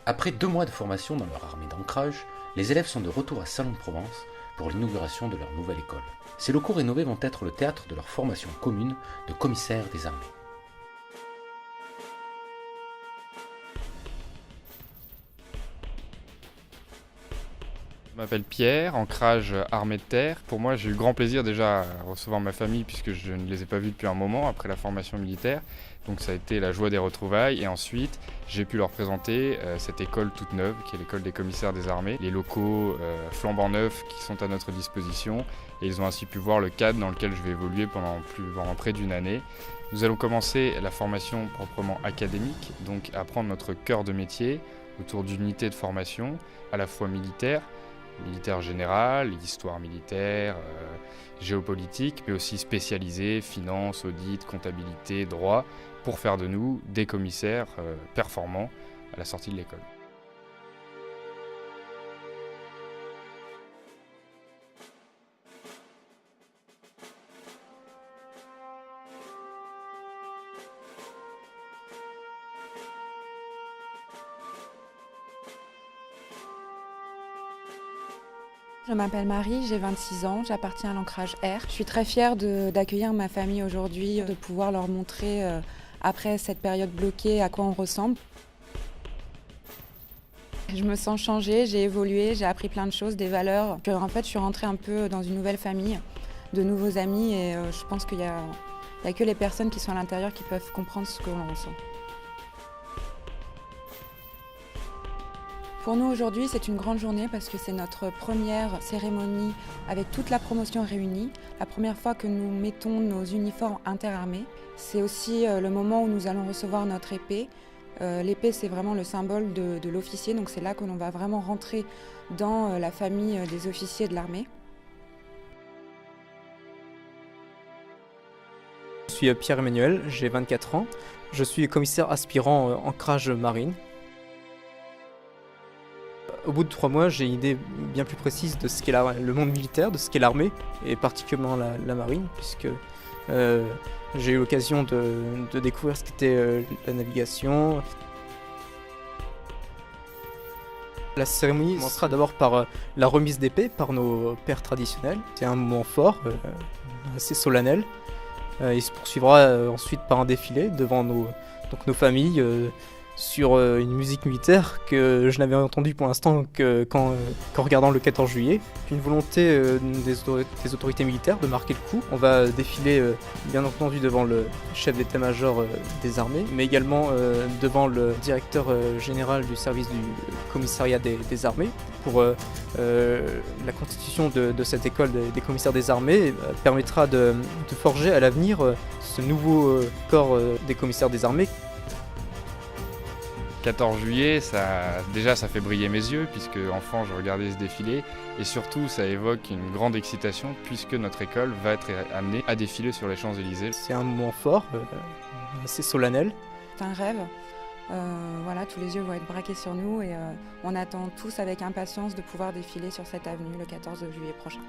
Après 2 mois de formation dans leur armée d'ancrage, les élèves sont de retour à Salon-de-Provence pour l'inauguration de leur nouvelle école. Ces locaux rénovés vont être le théâtre de leur formation commune de commissaires des armées. Je m'appelle Pierre, ancrage armée de terre. Pour moi, j'ai eu grand plaisir déjà à recevoir ma famille puisque je ne les ai pas vus depuis un moment après la formation militaire. Donc ça a été la joie des retrouvailles et ensuite j'ai pu leur présenter cette école toute neuve qui est l'école des commissaires des armées. Les locaux flambant neufs qui sont à notre disposition et ils ont ainsi pu voir le cadre dans lequel je vais évoluer pendant près d'une année. Nous allons commencer la formation proprement académique, donc apprendre notre cœur de métier autour d'unités de formation à la fois militaire général, histoire militaire, géopolitique, mais aussi spécialisé, finance, audit, comptabilité, droit, pour faire de nous des commissaires performants à la sortie de l'école. Je m'appelle Marie, j'ai 26 ans, j'appartiens à l'ancrage R. Je suis très fière d'accueillir ma famille aujourd'hui, de pouvoir leur montrer, après cette période bloquée, à quoi on ressemble. Je me sens changée, j'ai évolué, j'ai appris plein de choses, des valeurs. En fait, je suis rentrée un peu dans une nouvelle famille, de nouveaux amis et je pense qu'il y a que les personnes qui sont à l'intérieur qui peuvent comprendre ce que l'on ressent. Pour nous aujourd'hui, c'est une grande journée parce que c'est notre première cérémonie avec toute la promotion réunie. La première fois que nous mettons nos uniformes interarmés. C'est aussi le moment où nous allons recevoir notre épée. L'épée, c'est vraiment le symbole de l'officier, donc c'est là que l'on va vraiment rentrer dans la famille des officiers de l'armée. Je suis Pierre-Emmanuel, j'ai 24 ans. Je suis commissaire aspirant ancrage marine. Au bout de 3 mois, j'ai une idée bien plus précise de ce qu'est le monde militaire, de ce qu'est l'armée, et particulièrement la marine, puisque j'ai eu l'occasion de découvrir ce qu'était la navigation. La cérémonie commencera d'abord par la remise d'épée par nos pères traditionnels. C'est un moment fort, assez solennel. Il se poursuivra ensuite par un défilé devant nos familles, sur une musique militaire que je n'avais entendue pour l'instant qu'en regardant le 14 juillet. Une volonté des autorités militaires de marquer le coup. On va défiler bien entendu devant le chef d'état-major des armées, mais également devant le directeur général du service du commissariat des armées. Pour la constitution de cette école des commissaires des armées permettra de forger à l'avenir ce nouveau corps des commissaires des armées. 14 juillet, ça fait briller mes yeux puisque enfant je regardais ce défilé et surtout ça évoque une grande excitation puisque notre école va être amenée à défiler sur les Champs-Élysées. C'est un moment fort, assez solennel. C'est un rêve. Voilà, tous les yeux vont être braqués sur nous et on attend tous avec impatience de pouvoir défiler sur cette avenue le 14 juillet prochain.